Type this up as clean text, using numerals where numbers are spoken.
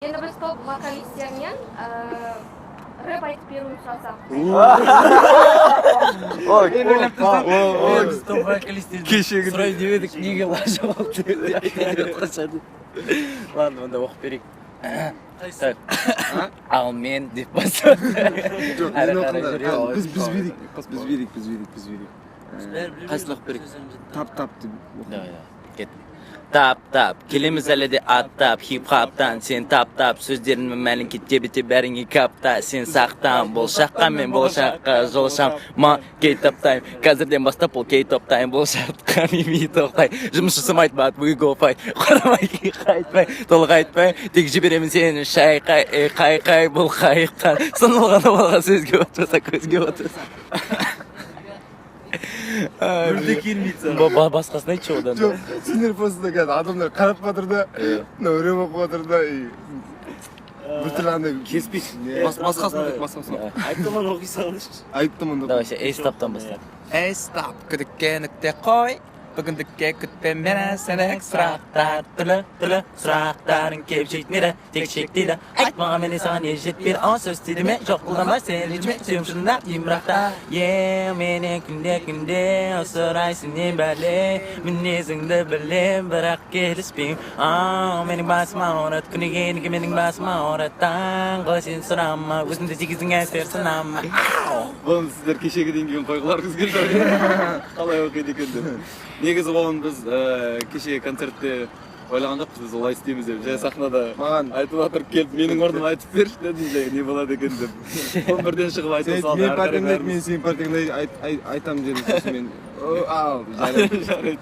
Енді біз топ вокалистерінен рэп айтып беруін сұрасақ. Biz top vokalisтерден сұрай деп едік, неге лажы болды деп айтып қашады. Ладно, онда оқып берейік. Так, ал мен деп бастады. Біз берейік. Қайсыны оқып берейік? Тап деп. Давай, кет. Тап, келеміз әлі де аттап, хип-хаптан сен тап, сөздерінің мәлін кетте бәріңе капта, сен сақтан, болшаққа мен болшаққа жолшам, ма кей таптайм, қазірден бастап ол кей топтайм, болшаққа мими тоқтай, жұмысшысым айтпады, we go fight, қарамай кей қайтпай, толық айтпай, тек жіберемін сені қай, бұл қайықтан, сынылған олға сөзге отырса, көзге отырса. Мүлде келмейді. Басқасын айтшы одан. Жоқ, сендер постында қазір адамдар қарап жатыр да, өлең оқып жатыр да, біртүрлі андай Кеспейсің. басқасын. Айттыман оқи салыңызшы. Айттым Давай, эйстаптан бастап. Эйстап, күдікке нүкте қой. Бүгіндікке күтпе мені сенек сұрақтар түрлі сұрақтарын кеп жетмейді тек шектейді айтмаған мені саған не жетпейді о сөз тиді ме жоқ қолданбай сен ренжіме сүйім шынында емірақта менен күнде сұрайсың не бәле мінезіңді білем бірақ келіспейм менің басым ауырады күніге неге менің басым ауырады таңғы сен сұрама өзіңді тигіздің әсер сынама Бұны сіздер кешеге дейін кейін қойғыларыңыз келді. Қалай оқиды екен деп. Негізі болын біз кешеге концертте ойлаған жоқпыз, біз олай істейміз деп. Жай сахнада айтып отырып келіп, менің орныма айтып берші дедім, жай не болады екен деп. Ол бірден шығып айтып салды. Мен партиямды мен сенің партияңды айтамын дедім, сосын мен жарайды.